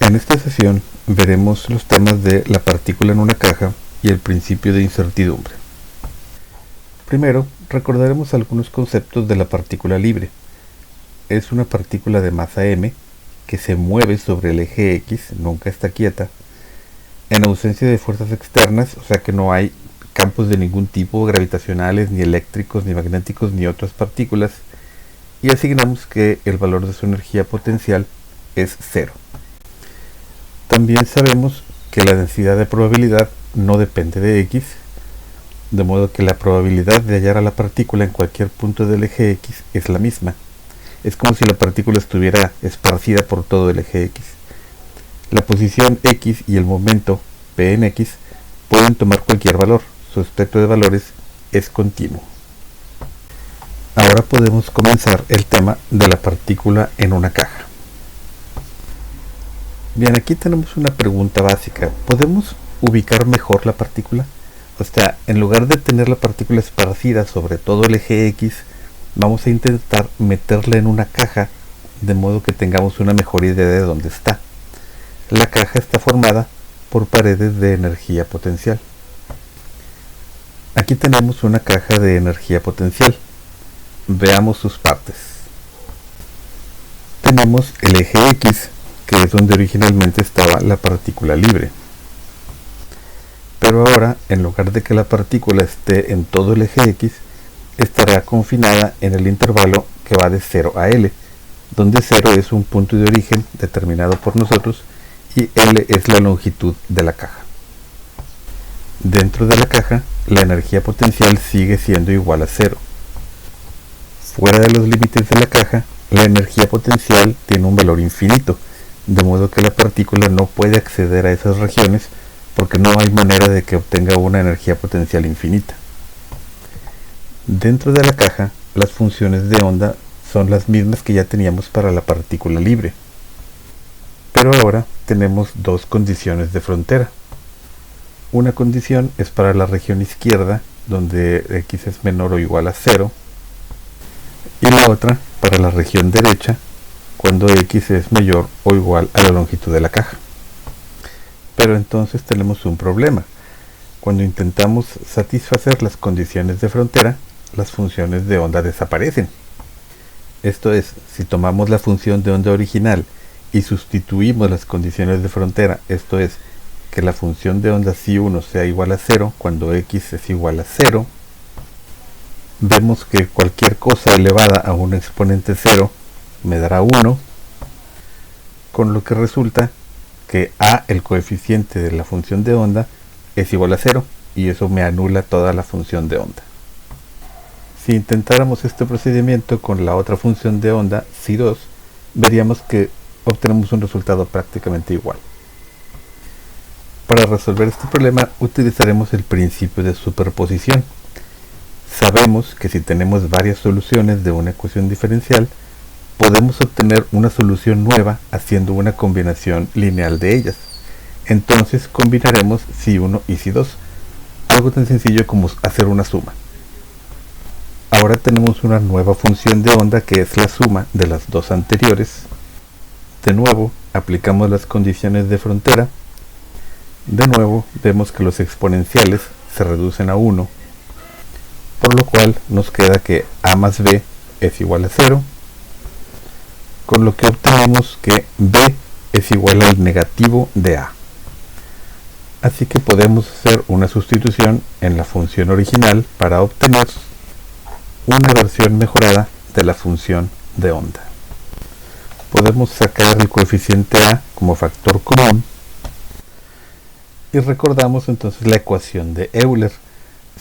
En esta sesión veremos los temas de la partícula en una caja y el principio de incertidumbre. Primero, recordaremos algunos conceptos de la partícula libre. Es una partícula de masa m que se mueve sobre el eje X, nunca está quieta, en ausencia de fuerzas externas, o sea que no hay campos de ningún tipo, gravitacionales, ni eléctricos, ni magnéticos, ni otras partículas, y asignamos que el valor de su energía potencial es 0. También sabemos que la densidad de probabilidad no depende de X, de modo que la probabilidad de hallar a la partícula en cualquier punto del eje X es la misma. Es como si la partícula estuviera esparcida por todo el eje X. La posición X y el momento P en X pueden tomar cualquier valor. Su espectro de valores es continuo. Ahora podemos comenzar el tema de la partícula en una caja. Bien, aquí tenemos una pregunta básica. ¿Podemos ubicar mejor la partícula? O sea, en lugar de tener la partícula esparcida sobre todo el eje X, vamos a intentar meterla en una caja de modo que tengamos una mejor idea de dónde está. La caja está formada por paredes de energía potencial. Aquí tenemos una caja de energía potencial. Veamos sus partes. Tenemos el eje X, que es donde originalmente estaba la partícula libre. Pero ahora, en lugar de que la partícula esté en todo el eje X, estará confinada en el intervalo que va de 0 a L, donde 0 es un punto de origen determinado por nosotros y L es la longitud de la caja. Dentro de la caja, la energía potencial sigue siendo igual a 0. Fuera de los límites de la caja, la energía potencial tiene un valor infinito, de modo que la partícula no puede acceder a esas regiones porque no hay manera de que obtenga una energía potencial infinita. Dentro de la caja, las funciones de onda son las mismas que ya teníamos para la partícula libre. Pero ahora tenemos dos condiciones de frontera. Una condición es para la región izquierda, donde X es menor o igual a 0, y la otra para la región derecha, cuando X es mayor o igual a la longitud de la caja. Pero entonces tenemos un problema. Cuando intentamos satisfacer las condiciones de frontera, las funciones de onda desaparecen. Esto es, si tomamos la función de onda original y sustituimos las condiciones de frontera, esto es, que la función de onda psi1 sea igual a 0 cuando X es igual a 0, vemos que cualquier cosa elevada a un exponente 0 me dará 1, con lo que resulta que A, el coeficiente de la función de onda, es igual a 0, y eso me anula toda la función de onda. Si intentáramos este procedimiento con la otra función de onda, psi2, veríamos que obtenemos un resultado prácticamente igual. Para resolver este problema utilizaremos el principio de superposición. Sabemos que si tenemos varias soluciones de una ecuación diferencial, podemos obtener una solución nueva haciendo una combinación lineal de ellas. Entonces combinaremos psi1 y psi2, algo tan sencillo como hacer una suma. Ahora tenemos una nueva función de onda que es la suma de las dos anteriores. De nuevo, aplicamos las condiciones de frontera. De nuevo, vemos que los exponenciales se reducen a 1, por lo cual nos queda que a más b es igual a 0, con lo que obtenemos que b es igual al negativo de a. Así que podemos hacer una sustitución en la función original para obtener una versión mejorada de la función de onda. Podemos sacar el coeficiente a como factor común y recordamos entonces la ecuación de Euler.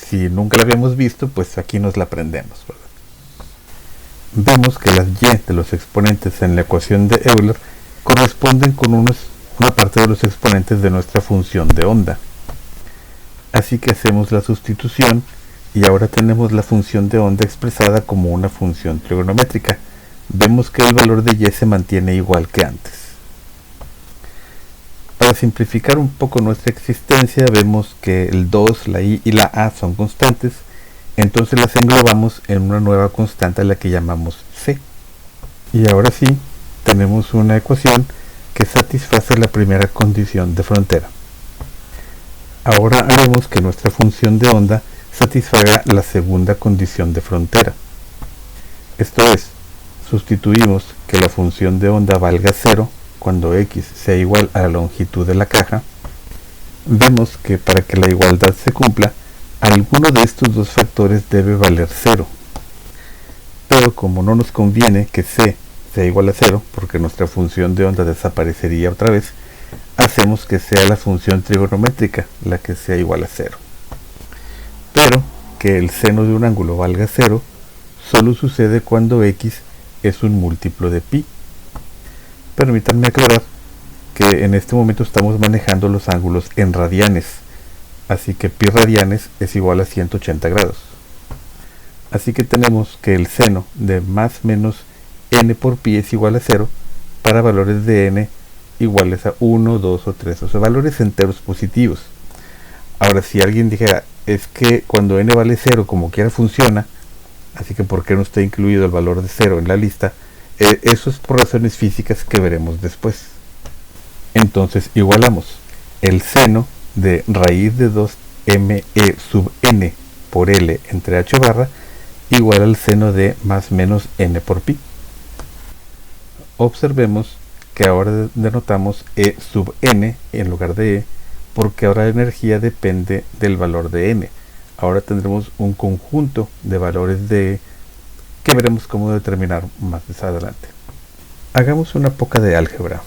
Si nunca la habíamos visto, pues aquí nos la aprendemos, ¿verdad? Vemos que las y de los exponentes en la ecuación de Euler corresponden con una parte de los exponentes de nuestra función de onda. Así que hacemos la sustitución y ahora tenemos la función de onda expresada como una función trigonométrica. Vemos que el valor de y se mantiene igual que antes. Para simplificar un poco nuestra existencia, vemos que el 2, la y la a son constantes, entonces las englobamos en una nueva constante a la que llamamos c. Y ahora sí, tenemos una ecuación que satisface la primera condición de frontera. Ahora haremos que nuestra función de onda satisfaga la segunda condición de frontera. Esto es, sustituimos que la función de onda valga 0 cuando x sea igual a la longitud de la caja. Vemos que para que la igualdad se cumpla, alguno de estos dos factores debe valer 0. Pero como no nos conviene que c sea igual a 0, porque nuestra función de onda desaparecería otra vez, hacemos que sea la función trigonométrica la que sea igual a 0. Pero que el seno de un ángulo valga 0 solo sucede cuando x es un múltiplo de pi. Permítanme aclarar que en este momento estamos manejando los ángulos en radianes, así que pi radianes es igual a 180 grados. Así que tenemos que el seno de más menos n por pi es igual a 0 para valores de n iguales a 1, 2 o 3, o sea, valores enteros positivos. Ahora, si alguien dijera, es que cuando n vale 0 como quiera funciona, así que ¿por qué no está incluido el valor de 0 en la lista? Eso es por razones físicas que veremos después. Entonces igualamos el seno de raíz de 2me sub n por l entre h barra igual al seno de más menos n por pi. Observemos que ahora denotamos e sub n en lugar de e, porque ahora la energía depende del valor de n. Ahora tendremos un conjunto de valores de e que veremos cómo determinar más adelante. Hagamos una poca de álgebra.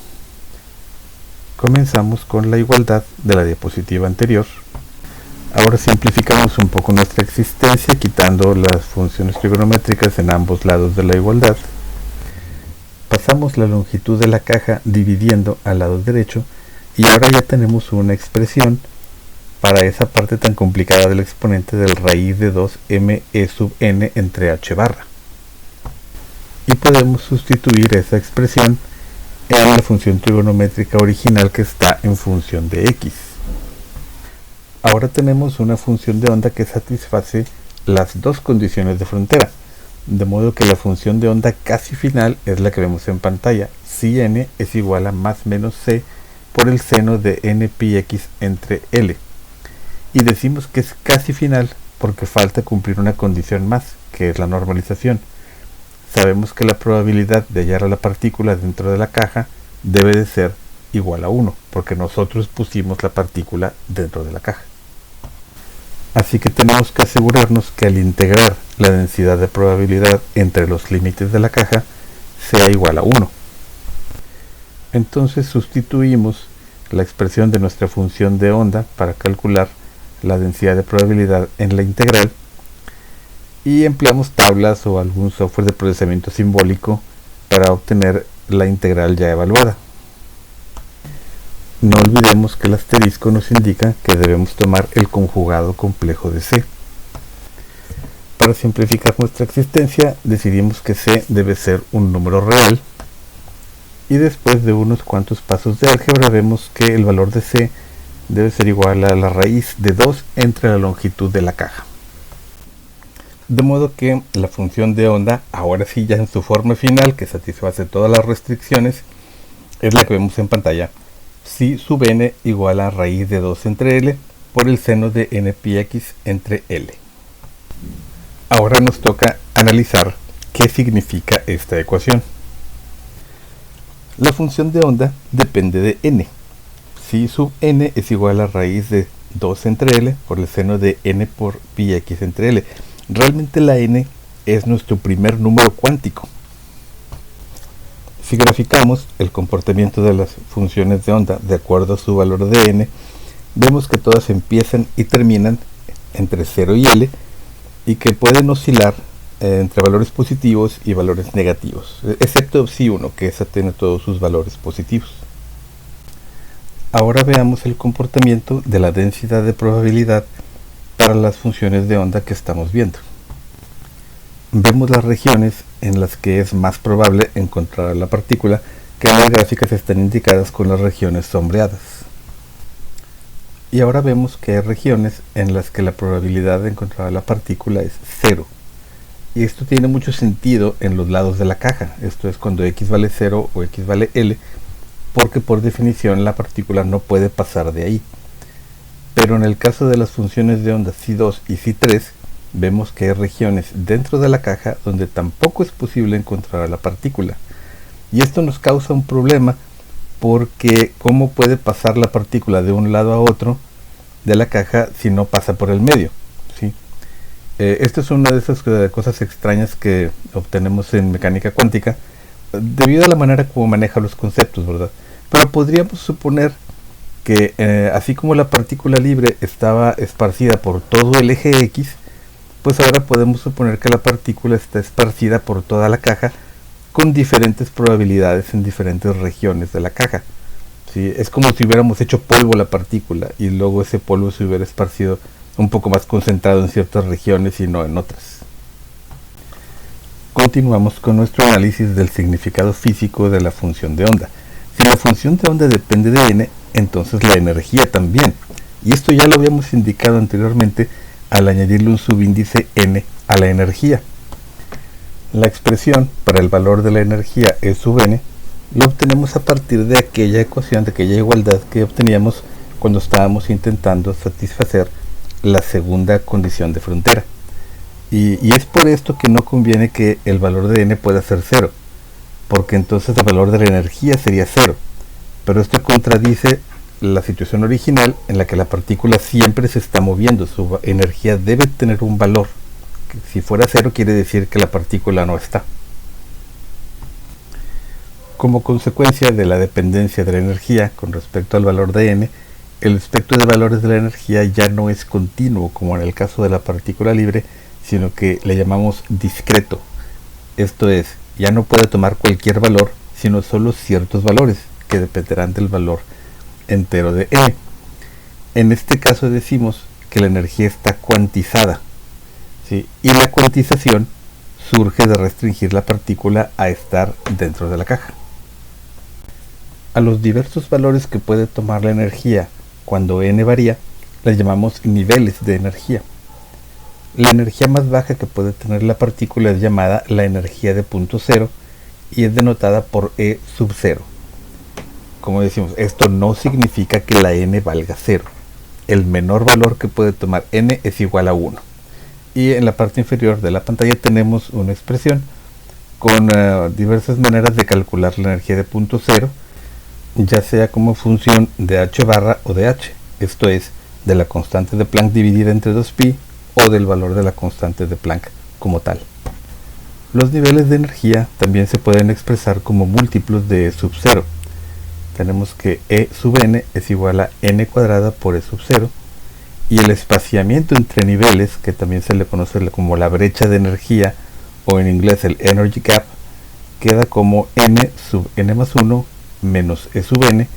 Comenzamos con la igualdad de la diapositiva anterior. Ahora simplificamos un poco nuestra existencia quitando las funciones trigonométricas en ambos lados de la igualdad. Pasamos la longitud de la caja dividiendo al lado derecho y ahora ya tenemos una expresión para esa parte tan complicada del exponente del raíz de 2me sub n entre h barra. Y podemos sustituir esa expresión en la función trigonométrica original que está en función de x. Ahora tenemos una función de onda que satisface las dos condiciones de frontera, de modo que la función de onda casi final es la que vemos en pantalla, si n es igual a más menos c por el seno de n pi x entre l. Y decimos que es casi final porque falta cumplir una condición más, que es la normalización. Sabemos que la probabilidad de hallar a la partícula dentro de la caja debe de ser igual a 1, porque nosotros pusimos la partícula dentro de la caja. Así que tenemos que asegurarnos que al integrar la densidad de probabilidad entre los límites de la caja sea igual a 1. Entonces sustituimos la expresión de nuestra función de onda para calcular la densidad de probabilidad en la integral y empleamos tablas o algún software de procesamiento simbólico para obtener la integral ya evaluada. No olvidemos que el asterisco nos indica que debemos tomar el conjugado complejo de c. Para simplificar nuestra existencia, decidimos que c debe ser un número real y después de unos cuantos pasos de álgebra vemos que el valor de c debe ser igual a la raíz de 2 entre la longitud de la caja. De modo que la función de onda, ahora sí ya en su forma final, que satisface todas las restricciones, es la que vemos en pantalla. Si sub n igual a raíz de 2 entre l por el seno de n pi x entre l. Ahora nos toca analizar qué significa esta ecuación. La función de onda depende de n. Si sub n es igual a raíz de 2 entre l por el seno de n por pi x entre l. Realmente la n es nuestro primer número cuántico. Si graficamos el comportamiento de las funciones de onda de acuerdo a su valor de n, vemos que todas empiezan y terminan entre 0 y l y que pueden oscilar entre valores positivos y valores negativos, excepto psi 1, que esa tiene todos sus valores positivos. Ahora veamos el comportamiento de la densidad de probabilidad para las funciones de onda que estamos viendo. Vemos las regiones en las que es más probable encontrar a la partícula, que en las gráficas están indicadas con las regiones sombreadas. Y ahora vemos que hay regiones en las que la probabilidad de encontrar a la partícula es 0. Y esto tiene mucho sentido en los lados de la caja. Esto es cuando x vale 0 o x vale l, porque por definición la partícula no puede pasar de ahí. Pero en el caso de las funciones de onda psi2 y psi3, vemos que hay regiones dentro de la caja donde tampoco es posible encontrar a la partícula. Y esto nos causa un problema porque ¿cómo puede pasar la partícula de un lado a otro de la caja si no pasa por el medio? ¿Sí? Esto es una de esas cosas extrañas que obtenemos en mecánica cuántica debido a la manera como maneja los conceptos, ¿verdad? Pero podríamos suponer que así como la partícula libre estaba esparcida por todo el eje X, pues ahora podemos suponer que la partícula está esparcida por toda la caja con diferentes probabilidades en diferentes regiones de la caja. ¿Sí? Es como si hubiéramos hecho polvo la partícula y luego ese polvo se hubiera esparcido un poco más concentrado en ciertas regiones y no en otras. Continuamos con nuestro análisis del significado físico de la función de onda. Si la función de onda depende de n, entonces la energía también. Y esto ya lo habíamos indicado anteriormente al añadirle un subíndice n a la energía. La expresión para el valor de la energía E sub n lo obtenemos a partir de aquella ecuación, de aquella igualdad que obteníamos cuando estábamos intentando satisfacer la segunda condición de frontera. Y es por esto que no conviene que el valor de n pueda ser 0, porque entonces el valor de la energía sería 0. Pero esto contradice la situación original en la que la partícula siempre se está moviendo, su energía debe tener un valor. Si fuera 0 quiere decir que la partícula no está. Como consecuencia de la dependencia de la energía con respecto al valor de n, el espectro de valores de la energía ya no es continuo como en el caso de la partícula libre, sino que le llamamos discreto. Esto es, ya no puede tomar cualquier valor, sino solo ciertos valores que dependerán del valor entero de n. En este caso decimos que la energía está cuantizada, ¿sí? Y la cuantización surge de restringir la partícula a estar dentro de la caja. A los diversos valores que puede tomar la energía cuando n varía, les llamamos niveles de energía. La energía más baja que puede tener la partícula es llamada la energía de punto cero y es denotada por E sub 0. Como decimos, esto no significa que la n valga 0. El menor valor que puede tomar n es igual a 1. Y en la parte inferior de la pantalla tenemos una expresión con diversas maneras de calcular la energía de punto cero, ya sea como función de h barra o de h, esto es, de la constante de Planck dividida entre 2pi o del valor de la constante de Planck como tal. Los niveles de energía también se pueden expresar como múltiplos de E sub 0. Tenemos que E sub n es igual a n cuadrada por E sub 0 y el espaciamiento entre niveles, que también se le conoce como la brecha de energía o en inglés el energy gap, queda como n sub n más 1 menos E sub n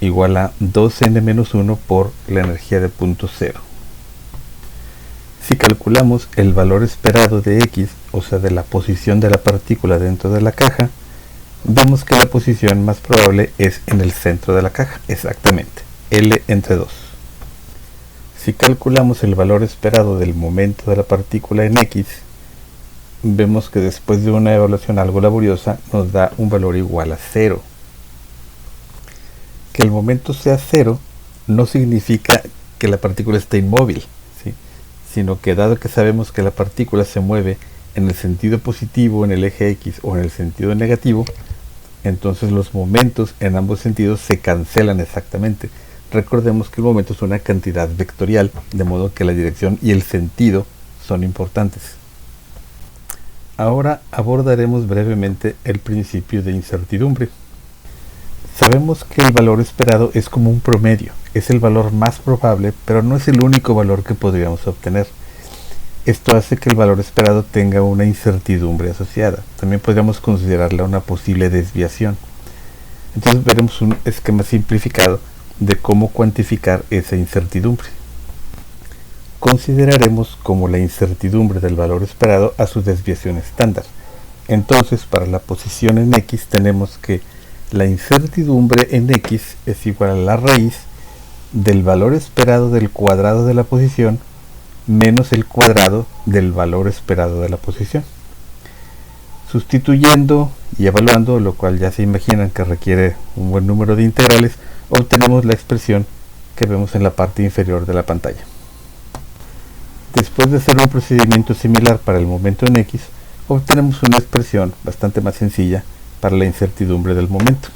igual a 2n menos 1 por la energía de punto 0. Si calculamos el valor esperado de x, o sea de la posición de la partícula dentro de la caja, vemos que la posición más probable es en el centro de la caja, exactamente, L entre 2. Si calculamos el valor esperado del momento de la partícula en x, vemos que después de una evaluación algo laboriosa nos da un valor igual a 0. Que el momento sea 0 no significa que la partícula esté inmóvil, ¿sí? Sino que dado que sabemos que la partícula se mueve en el sentido positivo en el eje X o en el sentido negativo, entonces los momentos en ambos sentidos se cancelan exactamente. Recordemos que el momento es una cantidad vectorial, de modo que la dirección y el sentido son importantes. Ahora abordaremos brevemente el principio de incertidumbre. Sabemos que el valor esperado es como un promedio, es el valor más probable, pero no es el único valor que podríamos obtener. Esto hace que el valor esperado tenga una incertidumbre asociada. También podríamos considerarla una posible desviación. Entonces veremos un esquema simplificado de cómo cuantificar esa incertidumbre. Consideraremos como la incertidumbre del valor esperado a su desviación estándar. Entonces, para la posición en x tenemos que la incertidumbre en x es igual a la raíz del valor esperado del cuadrado de la posición menos el cuadrado del valor esperado de la posición. Sustituyendo y evaluando, lo cual ya se imaginan que requiere un buen número de integrales, obtenemos la expresión que vemos en la parte inferior de la pantalla. Después de hacer un procedimiento similar para el momento en X, obtenemos una expresión bastante más sencilla para la incertidumbre del momento.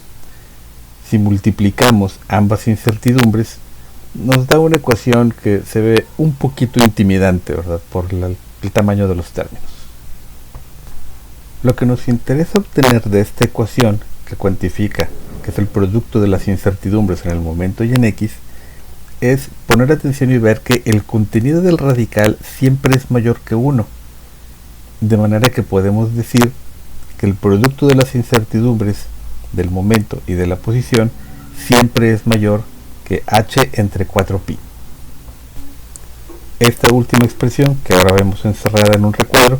Si multiplicamos ambas incertidumbres, nos da una ecuación que se ve un poquito intimidante, ¿verdad?, por el tamaño de los términos. Lo que nos interesa obtener de esta ecuación, que cuantifica que es el producto de las incertidumbres en el momento y en X, es poner atención y ver que el contenido del radical siempre es mayor que 1, de manera que podemos decir que el producto de las incertidumbres del momento y de la posición siempre es mayor que h entre 4pi. Esta última expresión, que ahora vemos encerrada en un recuadro,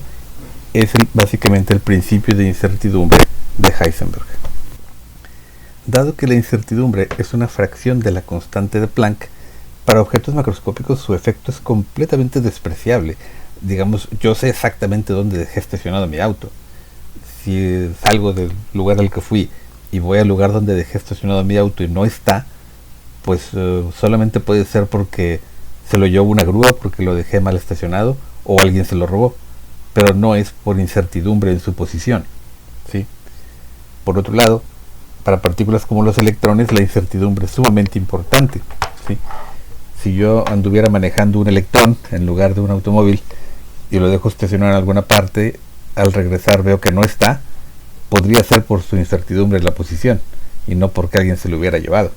es básicamente el principio de incertidumbre de Heisenberg. Dado que la incertidumbre es una fracción de la constante de Planck, para objetos macroscópicos su efecto es completamente despreciable. Digamos, yo sé exactamente dónde dejé estacionado mi auto. Si salgo del lugar al que fui y voy al lugar donde dejé estacionado mi auto y no está, pues solamente puede ser porque se lo llevó una grúa, porque lo dejé mal estacionado, o alguien se lo robó, pero no es por incertidumbre en su posición, ¿sí? Por otro lado, para partículas como los electrones, la incertidumbre es sumamente importante, ¿sí? Si yo anduviera manejando un electrón en lugar de un automóvil y lo dejo estacionado en alguna parte, al regresar veo que no está, podría ser por su incertidumbre en la posición y no porque alguien se lo hubiera llevado.